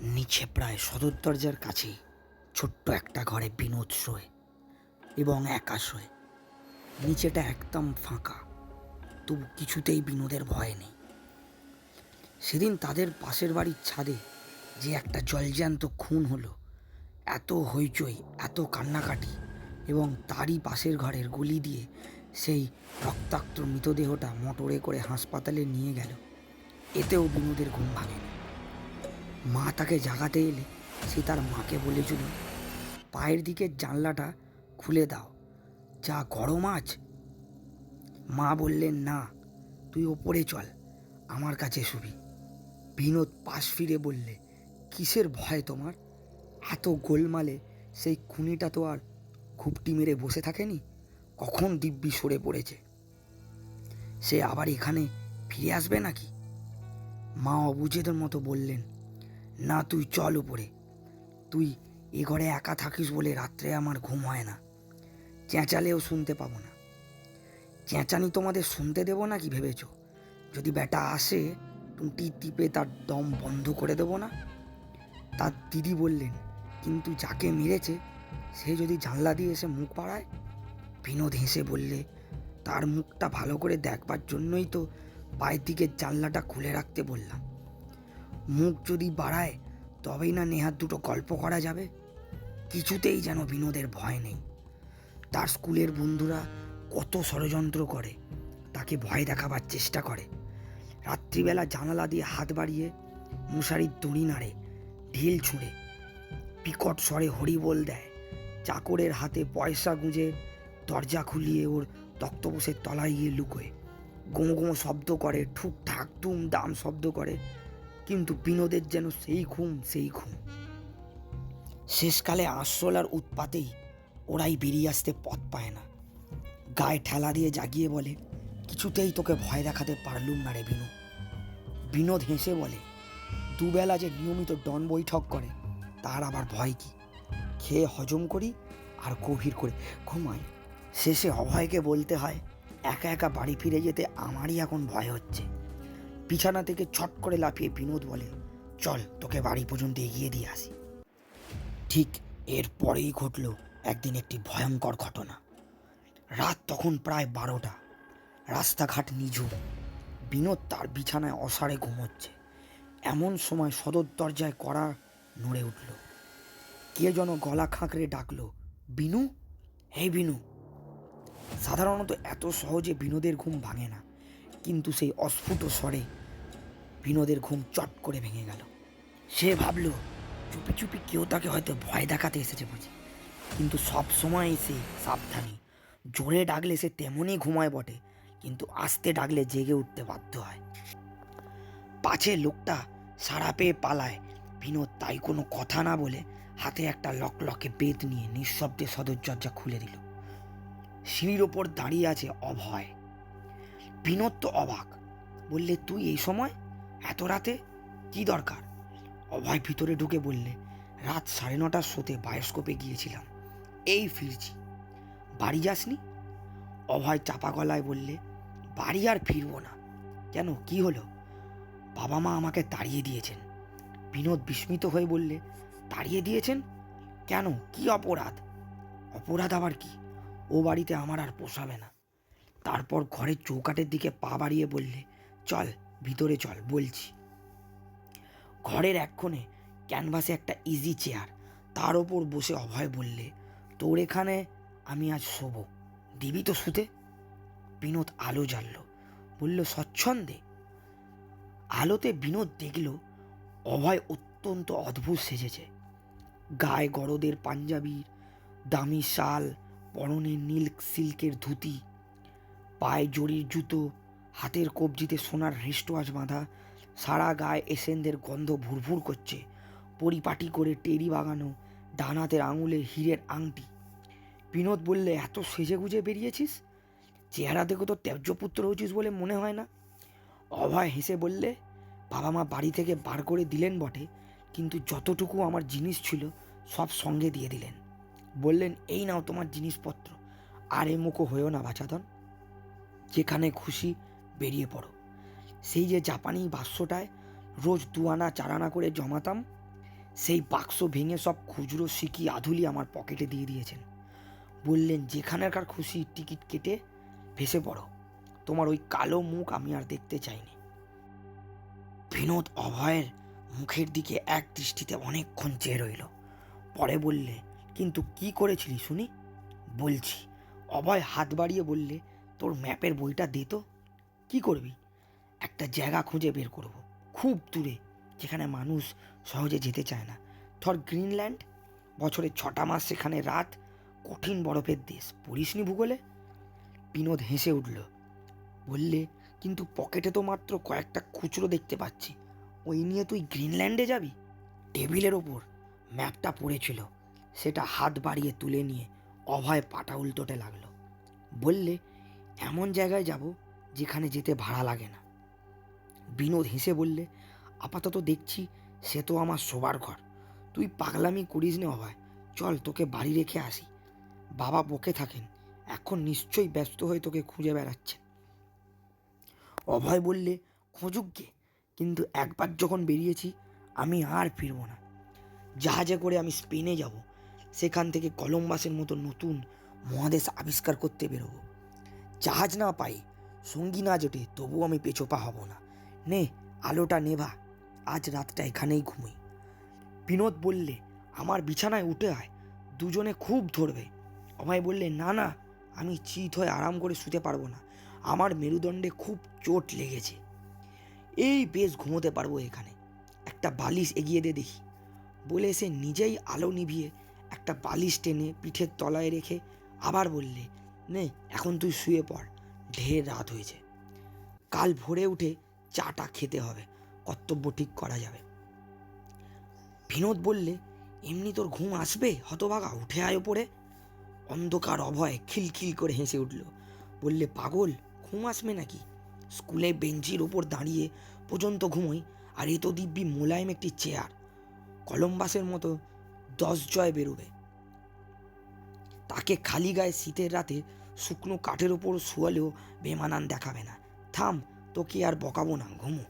নিচে প্রায় সদর দরজার কাছেই ছোট্ট একটা ঘরে বিনোদ শোয় এবং একা শোয়। নিচেটা একদম ফাঁকা, তবু কিছুতেই বিনোদের ভয় নেই। সেদিন তাদের পাশের বাড়ির ছাদে যে একটা জলজ্যান্ত খুন হলো, এত হইচই, এত কান্নাকাটি, এবং তারই পাশের ঘরের গলি দিয়ে সেই রক্তাক্ত মৃতদেহটা মোটরে করে হাসপাতালে নিয়ে গেল, এতেও বিনোদের ঘুম ভাঙেনি। মা তাকে জাগাতে এলে সে তার মাকে বলেছিল, পায়ের দিকের জানলাটা খুলে দাও, যা গরম আজ। মা বললেন, না, তুই ওপরে চল, আমার কাছে শুবি। বিনোদ পাশ ফিরে বললে, কিসের ভয় তোমার? এত গোলমালে সেই খুনিটা তো আর ঘুপটি মেরে বসে থাকেনি, কখন দিব্যি সরে পড়েছে। সে আবার এখানে ফিরে আসবে নাকি? মা অবুঝেদের মতো বললেন, না, তুই চল উপরে। তুই এ ঘরে একা থাকিস বলে রাত্রে আমার ঘুম হয় না, চেঁচালেও শুনতে পাবো না। চেঁচানি তোমাদের শুনতে দেবো নাকি ভেবেছ? যদি বেটা আসে, টুটি টিপে তার দম বন্ধ করে দেবো না? তার দিদি বললেন, কিন্তু যাকে মেরেছে সে যদি জানলা দিয়ে এসে মুখ বাড়ায়? বিনোদ হেসে বললে, তার মুখটা ভালো করে দেখবার জন্যই তো পায়ের দিকে জানলাটা খুলে রাখতে বললাম। মুখ যদি বাড়ায় তবেই না নেহাত দুটো গল্প করা যাবে। কিছুতেই যেন বিনোদের ভয় নেই। তার স্কুলের বন্ধুরা কত ষড়যন্ত্র করে, তাকে ভয় দেখাবার চেষ্টা করে। রাত্রিবেলা জানালা দিয়ে হাত বাড়িয়ে মশারির দড়ি নাড়ে, ঢিল ছুঁড়ে, বিকট স্বরে হরিবোল দেয়, চাকরের হাতে পয়সা গুঁজে দরজা খুলিয়ে ওর তক্তপোষের তলায় গিয়ে লুকোয়, গোমো গোমো শব্দ করে, ঠুক ঠাক দুম দাম শব্দ করে। কিন্তু বিনোদের যেন সেই ঘুম। শেষকালে আঁশলার উৎপাতেই ওরাই বেরিয়ে আসতে পথ পায় না। গায়ে ঠেলা দিয়ে জাগিয়ে বলে, কিছুতেই তোকে ভয় দেখাতে পারলুম না রে বিনু। বিনোদ হেসে বলে, দুবেলা যে নিয়মিত ডন বৈঠক করে, তার আবার ভয় কি? খেয়ে হজম করি আর গভীর করে ঘুমাই। শেষে অভয়কে বলতে হয়, একা একা বাড়ি ফিরে যেতে আমারই এখন ভয় হচ্ছে। বিছানা থেকে ছট করে লাফিয়ে বিনোদ বলে, চল, তোকে বাড়ি পর্যন্ত এগিয়ে দিয়ে আসি। ঠিক এর পরেই ঘটল একদিন একটি ভয়ঙ্কর ঘটনা। রাত তখন প্রায় 12টা, রাস্তাঘাট নিঝুম। বিনোদ তার বিছানায় অসাড়ে ঘুমোচ্ছে। এমন সময় সদর দরজায় কড়া নড়ে উঠল। কে যেন গলা খাঁকড়ে ডাকলো, বিনু, হে বিনু। সাধারণত এত সহজে বিনোদের ঘুম ভাঙে না, কিন্তু সেই অস্ফুট স্বরে বিনোদের ঘুম চট করে ভেঙে গেল। সে ভাবল, চুপি চুপি কেউ তাকে হয়তো ভয় দেখাতে এসেছে বুঝি। কিন্তু সব সময় সে সাবধানী। জোরে ডাকলে সে তেমনই ঘুমায় বটে, কিন্তু আস্তে ডাকলে জেগে উঠতে বাধ্য হয়। পাছে লোকটা সাড়া পেয়ে পালায়, বিনোদ তাই কোনো কথা না বলে হাতে একটা লকলকে বেত নিয়ে নিঃশব্দে সদর দরজা খুলে দিল। সিঁড়ির ওপর দাঁড়িয়ে আছে অভয়। বিনোদ তো অবাক, বললে, তুই এই সময়, এত রাতে, কি দরকার? অভয় ভিতরে ঢুকে বললে, রাত 9:30টার শোতে বায়োস্কোপে গিয়েছিলাম, এই ফিরছি। বাড়ি যাসনি? অভয় চাপা গলায় বললে, বাড়ি আর ফিরবো না। কেন, কি হলো? বাবা মা আমাকে তাড়িয়ে দিয়েছেন। বিনোদ বিস্মিত হয়ে বললে, তাড়িয়ে দিয়েছেন? কেন, কি অপরাধ? অপরাধ আবার কি? ও বাড়িতে আমার আর পোষাবে না। তারপর ঘরের চৌকাঠের দিকে পা বাড়িয়ে বললে, চল, ভিতরে চল, বলছি। ঘরের এক কোণে ক্যানভাসে একটা ইজি চেয়ার, তার ওপর বসে অভয় বললে, তোর এখানে আমি আজ শোবো, দিবি তো শুতে? বিনোদ আলো জ্বালল, বলল, স্বচ্ছন্দে। আলোতে বিনোদ দেখল অভয় অত্যন্ত অদ্ভুত সেজেছে। গায়ে গরদের পাঞ্জাবির দামি শাল, পরনে নীল সিল্কের ধুতি, পায়ে জরির জুতো, হাতের কবজিতে সোনার রিস্টওয়াচ বাঁধা, সারা গায়ে এসেন্দের গন্ধ ভুরভুর করছে, পরিপাটি করে টেরি বাগানো, ডান হাতের আঙুলে হীরের আংটি। বিনোদ বললে, এত সেজে গুজে বেরিয়েছিস? চেহারা দেখো তো ত্যায্যপুত্র হয়েছিস বলে মনে হয় না। অভয় হেসে বললে, বাবা মা বাড়ি থেকে বার করে দিলেন বটে, কিন্তু যতটুকু আমার জিনিস ছিল সব সঙ্গে দিয়ে দিলেন। বললেন, এই নাও তোমার জিনিসপত্র, আর এ মুখো হয়েও না বাছাধন, যেখানে খুশি বেরিয়ে পড়ো। সেই যে জাপানি বাক্সটায় রোজ 2 আনা 4 আনা করে জমাতাম, সেই বাক্স ভেঙে সব খুচরো সিকি আধুলি আমার পকেটে দিয়ে দিয়েছেন। বললেন, যেখানকার খুশি টিকিট কেটে ভেসে পড়ো, তোমার ওই কালো মুখ আমি আর দেখতে চাইনি। বিনোদ অভয়ের মুখের দিকে এক দৃষ্টিতে অনেকক্ষণ চেয়ে রইল। পরে বললে, কিন্তু কি করেছিলি শুনি? বলছি। অভয় হাত বাড়িয়ে বললে, তোর ম্যাপের বইটা দে তো। কি করবি? একটা জায়গা খুঁজে বের করব, খুব দূরে, যেখানে মানুষ সহজে যেতে চায় না। ধর গ্রিনল্যান্ড, বছরে 6টা মাস সেখানে রাত, কঠিন বরফের দেশ, পড়িসনি ভূগোলে? বিনোদ হেসে উঠল, বললে, কিন্তু পকেটে তো মাত্র কয়েকটা খুচরো দেখতে পাচ্ছি, ওই নিয়ে তুই গ্রিনল্যান্ডে যাবি? টেবিলের ওপর ম্যাপটা পড়েছিল, সেটা হাত বাড়িয়ে তুলে নিয়ে অভয় পাটা উল্টোতে লাগলো। বললে, এমন জায়গায় যাব যেখানে যেতে ভাড়া লাগে না। বিনোদ হেসে বললে, আপাতত দেখছি সে তো আমার শোবার ঘর, তুই পাগলামি করিস নে অভয়, চল তোকে বাড়ি রেখে আসি। বাবা বকে থাকেন, এখন নিশ্চয়ই ব্যস্ত হয়ে তোকে খুঁজে বেড়াচ্ছে। অভয় বললে, খোঁজুক গে, কিন্তু একবার যখন বেরিয়েছি আমি আর ফিরব না। জাহাজে করে আমি স্পেনে যাব, সেখান থেকে কলম্বাসের মতো নতুন মহাদেশ আবিষ্কার করতে বেরোবো। জাহাজ না পাই, সঙ্গী না জোটে, তবু আমি পেছোপা হব না। নে আলোটা নেভা, আজ রাতটা এখানেই ঘুমোই। বিনোদ বললে, আমার বিছানায় উঠে আয়, দুজনে খুব ধরবে। অভয় বললে, না না, আমি চিত হয়ে আরাম করে শুতে পারবো না, আমার মেরুদণ্ডে খুব চোট লেগেছে। এই বেশ ঘুমোতে পারবো এখানে, একটা বালিশ এগিয়ে দে দেখি। বলে সে নিজেই আলো নিভিয়ে একটা বালিশ টেনে পিঠের তলায় রেখে আবার বললে, নে এখন তুই শুয়ে পড়, ঢের রাত হয়েছে, কাল ভোরে উঠে চাটা খেতে হবে, কর্তব্য ঠিক করা যাবে। বিনোদ বললে, এমনি তোর ঘুম আসবে হতভাগা, উঠে আয় ওপরে। অন্ধকার অভয় খিলখিল করে হেসে উঠল, বললে, পাগল, ঘুম আসবে নাকি? স্কুলে বেঞ্চির ওপর দাঁড়িয়ে পর্যন্ত ঘুমোই, আর এ তো দিব্যি মোলায়েম একটি চেয়ার, কলম্বাসের মতো 10 জয় বেরোবে। তাকে খালি গায়ে শীতের রাতে শুকনো কাঠের ওপর শুয়ালেও বেমানান দেখাবে না। থাম, তোকে আর বকাবো না, ঘুমো।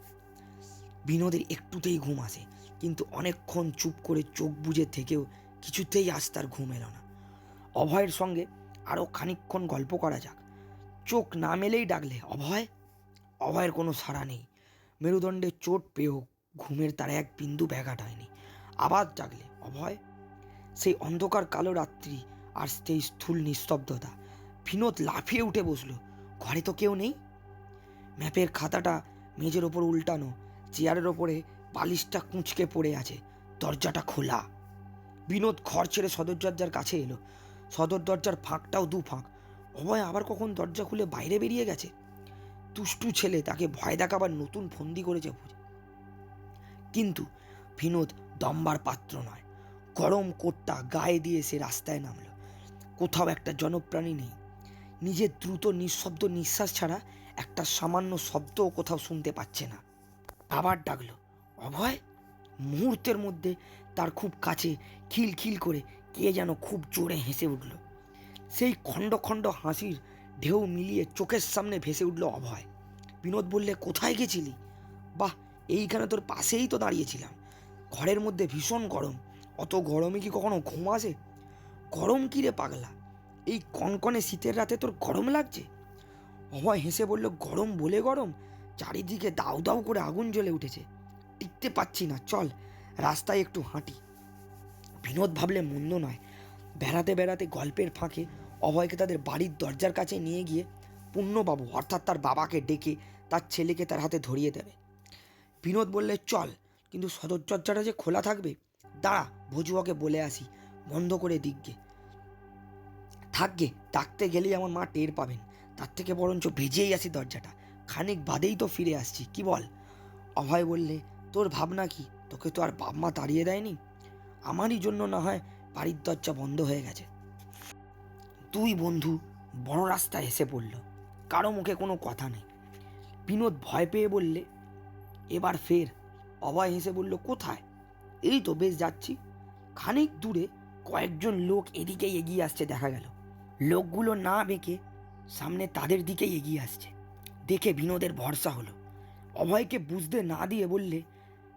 বিনোদের একটুতেই ঘুম আসে, কিন্তু অনেকক্ষণ চুপ করে চোখ বুজে থেকেও কিছুতেই আজ তার ঘুম এলো না। অভয়ের সঙ্গে আরও খানিকক্ষণ গল্প করা যাক। চোখ না মেলেই ডাকলে, অভয়। অভয়ের কোনো সাড়া নেই, মেরুদণ্ডে চোট পেয়েও ঘুমের তার এক বিন্দু ব্যাঘাট হয়নি। আবার ডাকলে, অভয়। সেই অন্ধকার কালো রাত্রি আর সেই স্থূল নিস্তব্ধতা। বিনোদ লাফিয়ে উঠে বসলো, ঘরে তো কেউ নেই। ম্যাপের খাতাটা মেঝের ওপর উল্টানো, চেয়ারের ওপরে বালিশটা কুঁচকে পড়ে আছে, দরজাটা খোলা। বিনোদ ঘর ছেড়ে সদর দরজার কাছে এলো, সদর দরজার ফাঁকটাও 2 ফাঁক। অভয় আবার কখন দরজা খুলে বাইরে বেরিয়ে গেছে? দুষ্টু ছেলে, তাকে ভয় দেখাবার নতুন ফন্দি করেছে বুঝে। কিন্তু বিনোদ দম্বার পাত্র নয়। গরম কোটটা গায়ে দিয়ে সে রাস্তায় নামলো। কোথাও একটা জনপ্রাণী নেই, নিজের দ্রুত নিঃশব্দ নিঃশ্বাস ছাড়া একটা সামান্য শব্দও কোথাও শুনতে পাচ্ছে না। আবার ডাকলো, অভয়। মুহূর্তের মধ্যে তার খুব কাছে খিলখিল করে কে যেন খুব জোরে হেসে উঠল। সেই খণ্ড খণ্ড হাসির ঢেউ মিলিয়ে চোখের সামনে ভেসে উঠল অভয়। বিনোদ বললে, কোথায় গেছিলি? বাহ, এইখানে তোর পাশেই তো দাঁড়িয়েছিলাম। ঘরের মধ্যে ভীষণ গরম, অত গরমে কি কখনো ঘুম আসে? গরম কি রে পাগলা, এই কনকনে শীতের রাতে তোর গরম লাগছে? অভয় হেসে বলল, গরম বলে গরম, চারিদিকে দাউ দাউ করে আগুন জ্বলে উঠেছে, টিকতে পাচ্ছি না, চল রাস্তায় একটু হাঁটি। বিনোদ ভাবলে মন্দ নয়, বেড়াতে বেড়াতে গল্পের ফাঁকে অভয়কে তাদের বাড়ির দরজার কাছে নিয়ে গিয়ে পূর্ণবাবু অর্থাৎ তার বাবাকে ডেকে তার ছেলেকে তার হাতে ধরিয়ে দেবে। বিনোদ বললে, চল, কিন্তু সদর দরজাটা যে খোলা থাকবে। দাঁড়া, ভজুয়াকে বলে আসি, বন্ধ করে দিকগে। থাকগে, ডাকতে গেলেই আমার মা টের পাবেন, তার থেকে বরঞ্চ ভেজেই আসি দরজাটা, খানিক বাদেই তো ফিরে আসছি, কি বল? অভয় বললে, তোর ভাবনা কি, তোকে তো আর বাপ মা তাড়িয়ে দেয়নি, আমারই জন্য না হয় বাড়ির দরজা বন্ধ হয়ে গেছে। 2 বন্ধু বড় রাস্তায় এসে পড়ল, কারো মুখে কোনো কথা নেই। বিনোদ ভয় পেয়ে বললে, এবার ফের। অভয় হেসে বলল, কোথায়? এই তো বেশ যাচ্ছি। খানিক দূরে কয়েকজন লোক এদিকেই এগিয়ে আসছে দেখা গেল। লোকগুলো না বেঁকে সামনে তাদের দিকেই এগিয়ে আসছে দেখে বিনোদের ভরসা হলো। অভয়কে বুঝতে না দিয়ে বললে,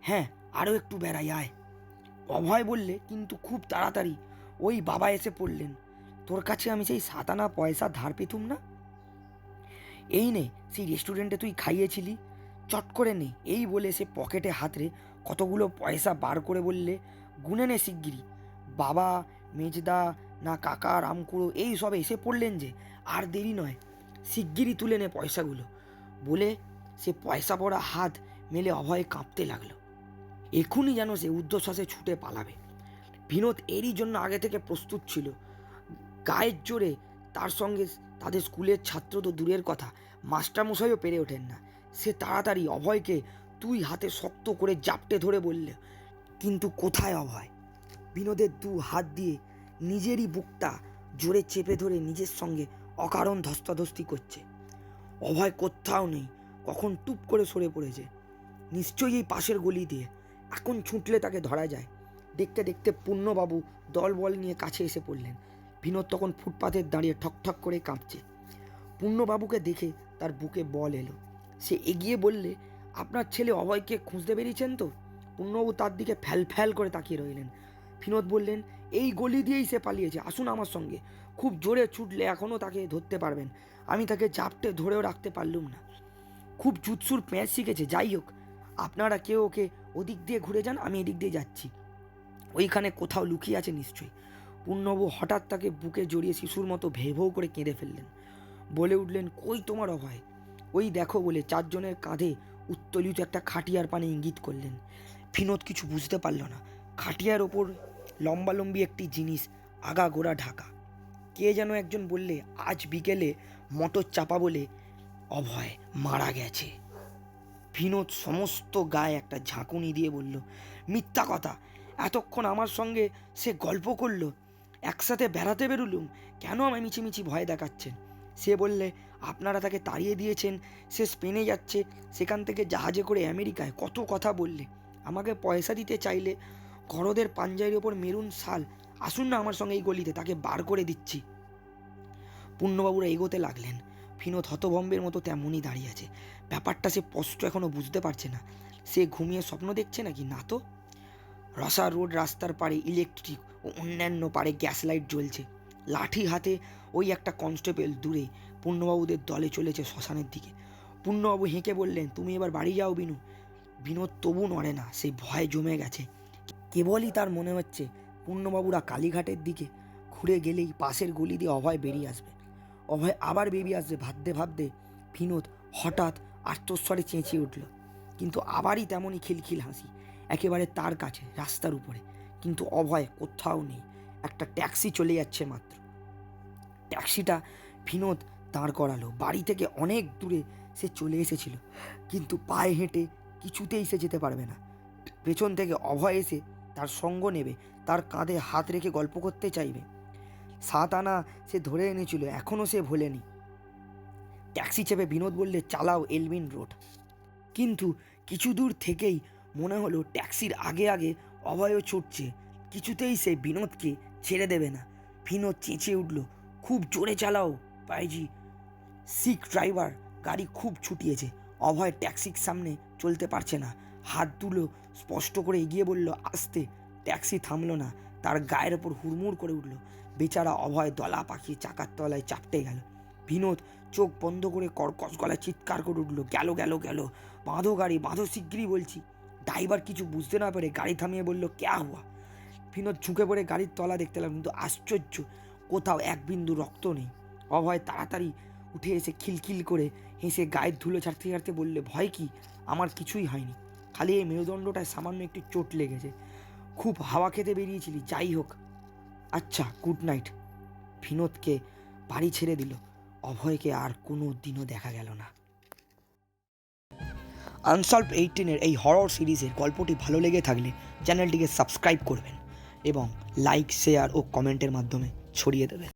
হ্যাঁ, আরও একটু বেড়াই, আয়। অভয় বললে, কিন্তু খুব তাড়াতাড়ি ওই বাবা এসে পড়লেন। তোর কাছে আমি সেই 7 আনা পয়সা ধার পেতুম না? এই নে, সেই রেস্টুরেন্টে তুই খাইয়েছিলি, চট করে নে। এই বলে সে পকেটে হাতরে কতগুলো পয়সা বার করে বললে, গুনে নে শিগগিরি। বাবা, মেজদা, না কাকা, রামকুড়ো এই সব এসে পড়লেন যে, আর দেরি নয়, শিগগিরই তুলে নে পয়সাগুলো। বলে সে পয়সা পড়া হাত মেলে অভয়ে কাঁপতে লাগলো। এখনই যেন সে ঊর্ধ্বশ্বাসে ছুটে পালাবে। বিনোদ এরই জন্য আগে থেকে প্রস্তুত ছিল। গায়ের জোরে তার সঙ্গে তাদের স্কুলের ছাত্র তো দূরের কথা, মাস্টারমশাইও পেরে ওঠেন না। সে তাড়াতাড়ি অভয়কে দুই হাতে শক্ত করে জাপটে ধরে বললে, কিন্তু কোথায় অভয়? বিনোদের 2 হাত দিয়ে নিজেরই বুকটা জোরে চেপে ধরে নিজের সঙ্গে অকারণ ধস্তাধস্তি করছে। অভয় কোথাও নেই, কখন টুপ করে সরে পড়েছে। নিশ্চয়ই এই পাশের গলি দিয়ে, এখন ছুটলে তাকে ধরা যায়। দেখতে দেখতে পূর্ণবাবু দল বল নিয়ে কাছে এসে পড়লেন। বিনোদ তখন ফুটপাতে দাঁড়িয়ে ঠকঠক করে কাঁপছে। পূর্ণবাবুকে দেখে তার বুকে বল এলো। সে এগিয়ে বললে, আপনার ছেলে অভয়কে খুঁজতে বেরিয়েছেন তো? পূর্ণবাবু তার দিকে ফ্যাল ফ্যাল করে তাকিয়ে রইলেন। বিনোদ বললেন, এই গলি দিয়েই সে পালিয়েছে, আসুন আমার সঙ্গে। খুব জোরে ছুটলে এখনও তাকে ধরতে পারবেন। আমি তাকে চাপটে ধরেও রাখতে পারলুম না। খুব জুৎসুর প্যাঁচ শিখেছে। যাই হোক, আপনারা কেউ ওকে ওদিক দিয়ে ঘুরে যান, আমি এদিক দিয়ে যাচ্ছি। ওইখানে কোথাও লুকিয়ে আছে নিশ্চয়ই। পূর্ণবাবু হঠাৎ তাকে বুকে জড়িয়ে শিশুর মতো ভেউ ভেউ করে কেঁদে ফেললেন। বলে উঠলেন, কই তোমার অভয়? ওই দেখো বলে 4 জনের কাঁধে উত্তোলিত একটা খাটিয়ার পানে ইঙ্গিত করলেন। বিনোদ কিছু বুঝতে পারল না। খাটিয়ার ওপর লম্বালম্বি একটি জিনিস, আগা গোড়া ঢাকা। কে যেন একজন বললে, আজ বিকেলে মোটর চাপা বলে অভয় মারা গেছে। বিনোদ সমস্ত গায়ে একটা ঝাঁকুনি দিয়ে বলল, মিথ্যা কথা! এতক্ষণ আমার সঙ্গে সে গল্প করলো, একসাথে বেড়াতে বেরুলুম, কেন আমায় মিছিমিছি ভয় দেখাচ্ছেন? সে বললে, আপনারা তাকে তাড়িয়ে দিয়েছেন, সে স্পেনে যাচ্ছে, সেখান থেকে জাহাজে করে আমেরিকায়। কত কথা বললে। আমাকে পয়সা দিতে চাইলে ঘরদের পাঞ্জাবির ওপর মেরুন শাল। আসুন না আমার সঙ্গে এই গলিতে, তাকে বার করে দিচ্ছি। পূর্ণবাবুরা এগোতে লাগলেন। বিনোদ হতভম্বের মতো তেমনই দাঁড়িয়ে আছে। ব্যাপারটা সে স্পষ্ট এখনো বুঝতে পারছে না। সে ঘুমিয়ে স্বপ্ন দেখছে নাকি? না তো। রসা রোড রাস্তার পাড়ে ইলেকট্রিক ও অন্যান্য পাড়ে গ্যাস লাইট জ্বলছে। লাঠি হাতে ওই একটা কনস্টেবল দূরে পূর্ণবাবুদের দলে চলেছে শ্মশানের দিকে। পূর্ণবাবু হেঁকে বললেন, তুমি এবার বাড়ি যাও বিনু। বিনোদ তবু নড়ে না, সে ভয়ে জমে গেছে। কেবলই তার মনে হচ্ছে পূর্ণবাবুরা কালীঘাটের দিকে ঘুরে গেলেই পাশের গলি দিয়ে অভয় বেরিয়ে আসবে। অভয় আবার বেরিয়ে আসবে ভাবতে ভাবতে বিনোদ হঠাৎ আর্তস্বরে চেঁচিয়ে উঠল। কিন্তু আবারই তেমনই খিলখিল হাসি, একেবারে তার কাছে রাস্তার উপরে। কিন্তু অভয় কোথাও নেই। একটা ট্যাক্সি চলে যাচ্ছে মাত্র। ট্যাক্সিটা বিনোদ দাঁড় করালো। বাড়ি থেকে অনেক দূরে সে চলে এসেছিল, কিন্তু পায়ে হেঁটে কিছুতেই সে যেতে পারবে না। পেছন থেকে অভয় এসে তার সঙ্গ নেবে, তার কাঁধে হাত রেখে গল্প করতে চাইবে। 7 আনা সে ধরে এনেছিল, এখনও সে ভোলেনি। ট্যাক্সি চেপে বিনোদ বললে, চালাও এলবিন রোড। কিন্তু কিছু দূর থেকেই মনে হলো ট্যাক্সির আগে আগে অভয়ও ছুটছে। কিছুতেই সে বিনোদকে ছেড়ে দেবে না। বিনোদ চেঁচিয়ে উঠল, খুব জোরে চালাও পাইজি। শিখ ড্রাইভার গাড়ি খুব ছুটিয়েছে। অভয় ট্যাক্সির সামনে চলতে পারছে না। হাত দুলো স্পষ্ট করে এগিয়ে বলল, আস্তে। ট্যাক্সি থামলো না, তার গায়ের ওপর হুড়মুড় করে উঠল। বেচারা অভয় দলা পাকিয়ে চাকার তলায় চাপটে গেল। বিনোদ চোখ বন্ধ করে কর্কশ গলায় চিৎকার করে উঠল, গেল গেল গেল, বাঁধো গাড়ি, বাঁধো শিগগিরই বলছি। ড্রাইভার কিছু বুঝতে না পেরে গাড়ি থামিয়ে বলল, ক্যা হুয়া? বিনোদ ঝুঁকে পড়ে গাড়ির তলা দেখতে লাগলো, কিন্তু আশ্চর্য, কোথাও এক বিন্দু রক্ত নেই। অভয় তাড়াতাড়ি উঠে এসে খিলখিল করে হেসে গায়ের ধুলো ছাড়তে ছাড়তে বললে, ভয় কি? আমার কিছুই হয়নি, খালি এই মেরুদণ্ডটায় সামান্য একটু চোট লেগেছে। খুব হাওয়া খেতে বেরিয়েছিলি, যাই হোক। আচ্ছা, গুড নাইট। বিনোদকে বাড়ি ছেড়ে দিল। অভয়কে আর কোনো দিনও দেখা গেল না। আনসলভড 18-এর এই হরর সিরিজের গল্পটি ভালো লেগে থাকলে চ্যানেলটিকে সাবস্ক্রাইব করবেন এবং লাইক, শেয়ার ও কমেন্টের মাধ্যমে ছড়িয়ে দেবেন।